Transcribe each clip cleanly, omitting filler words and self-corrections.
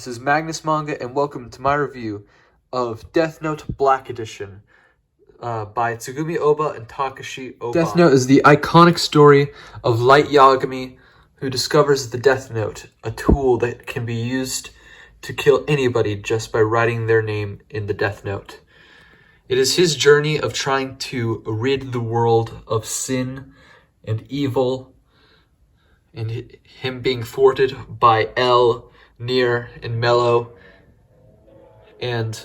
This is Magnus Manga, and welcome to my review of Death Note Black Edition by Tsugumi Oba and Takashi Oba. Death Note is the iconic story of Light Yagami, who discovers the Death Note, a tool that can be used to kill anybody just by writing their name in the Death Note. It is his journey of trying to rid the world of sin and evil, and him being thwarted by L, Nier, and Mello, and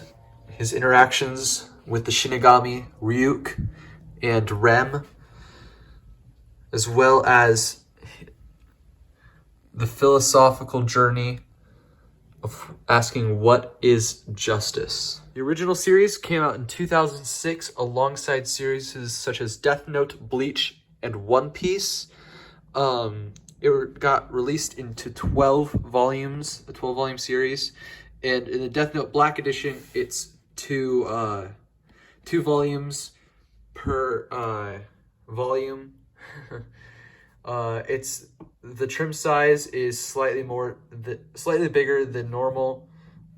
his interactions with the Shinigami, Ryuk, and Rem, as well as the philosophical journey of asking what is justice. The original series came out in 2006 alongside series such as Death Note, Bleach, and One Piece. It got released into 12 volumes, a 12-volume series, and in the Death Note Black Edition, it's two volumes per volume. It's the trim size is slightly bigger than normal.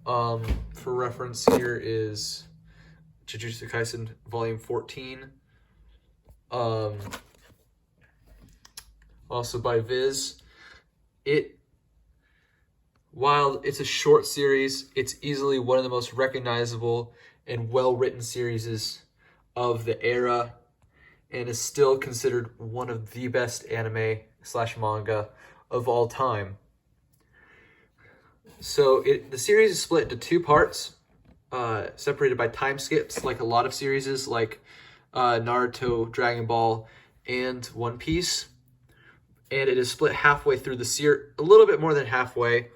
For reference, here is Jujutsu Kaisen Volume 14. Also by Viz. While it's a short series, it's easily one of the most recognizable and well-written series of the era, and is still considered one of the best anime/manga of all time. So the series is split into two parts, separated by time skips, like a lot of series like Naruto, Dragon Ball, and One Piece. And it is split halfway through the series, a little bit more than halfway.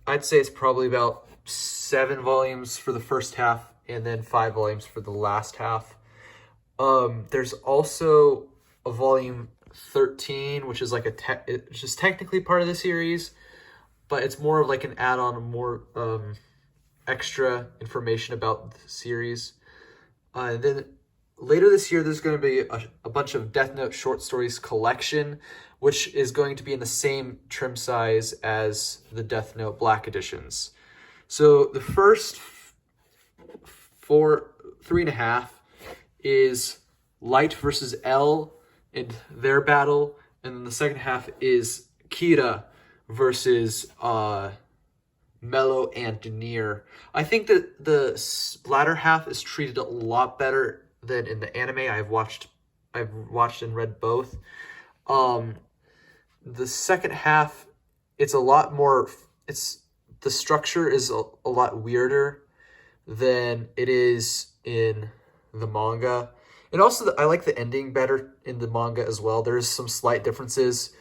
I'd say it's probably about 7 volumes for the first half, and then 5 volumes for the last half. There's also a volume 13, which is like it's just technically part of the series, but it's more of like an add-on, more extra information about the series. And then later this year, there's going to be a bunch of Death Note short stories collection, which is going to be in the same trim size as the Death Note Black editions. So the first 3.5 is Light versus L and their battle, and then the second half is Kira versus Mello and Nier. I think that the latter half is treated a lot better than in the anime. I've watched and read both. The second half, it's a lot more, the structure is a lot weirder than it is in the manga. And also, I like the ending better in the manga as well. There's some slight differences.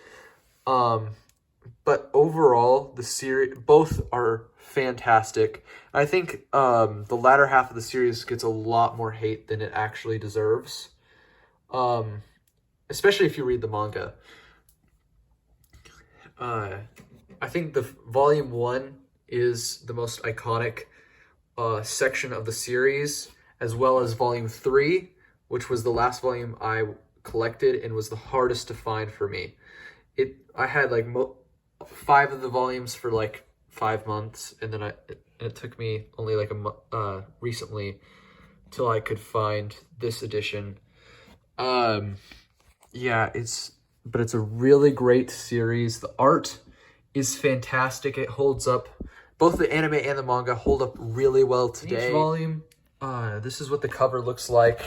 But overall, the series, both are fantastic. I think the latter half of the series gets a lot more hate than it actually deserves. Especially if you read the manga. I think the volume 1 is the most iconic section of the series, as well as volume 3, which was the last volume I collected and was the hardest to find for me. I had like 5 of the volumes for like 5 months, and then it took me only like recently till I could find this edition. Yeah, it's a really great series. The art is fantastic. It holds up. Both the anime and the manga hold up really well today. Each volume, this is what the cover looks like.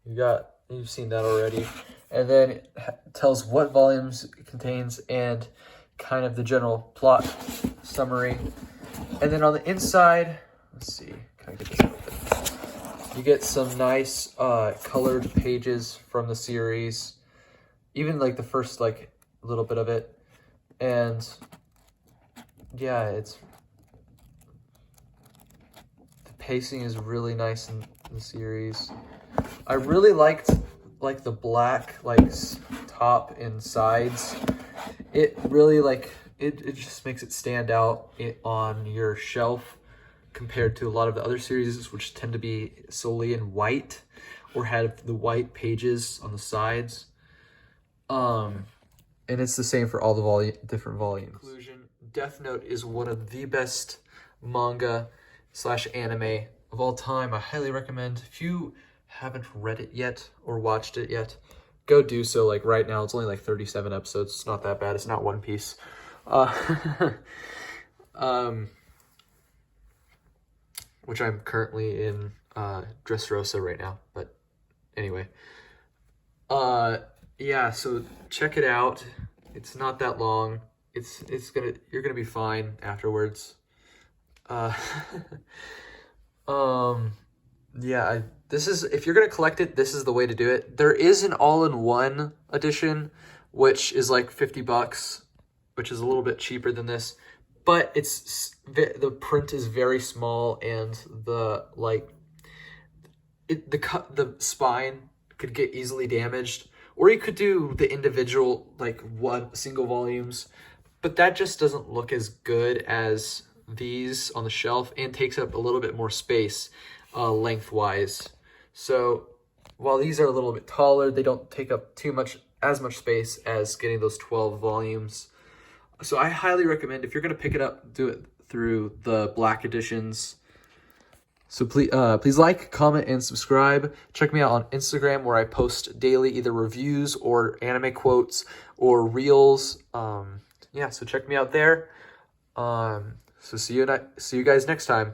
You've seen that already. And then it tells what volumes it contains and kind of the general plot summary. And then on the inside, let's see, can I get this open? You get some nice colored pages from the series. Even like the first like little bit of it. And yeah, the pacing is really nice in the series. I really liked like the black like top and sides. It really it just makes it stand out on your shelf compared to a lot of the other series, which tend to be solely in white or have the white pages on the sides. And it's the same for all the different volumes. Conclusion, Death Note is one of the best manga / anime of all time. I highly recommend. If you haven't read it yet or watched it yet, go do so. Like right now, it's only like 37 episodes. It's not that bad. It's not One Piece. Which I'm currently in Dressrosa right now. But anyway, yeah. So check it out. It's not that long. You're gonna be fine afterwards. Yeah, this is, if you're gonna collect it, this is the way to do it. There is an all-in-one edition, which is like $50, which is a little bit cheaper than this, but the print is very small, and the spine could get easily damaged, or you could do the individual single volumes, but that just doesn't look as good as these on the shelf, and takes up a little bit more space lengthwise. So while these are a little bit taller, they don't take up as much space as getting those 12 volumes. So I highly recommend, if you're going to pick it up, do it through the black editions. So please like, comment, and subscribe. Check me out on Instagram, where I post daily either reviews or anime quotes or reels. Yeah, so check me out there. So see you guys next time.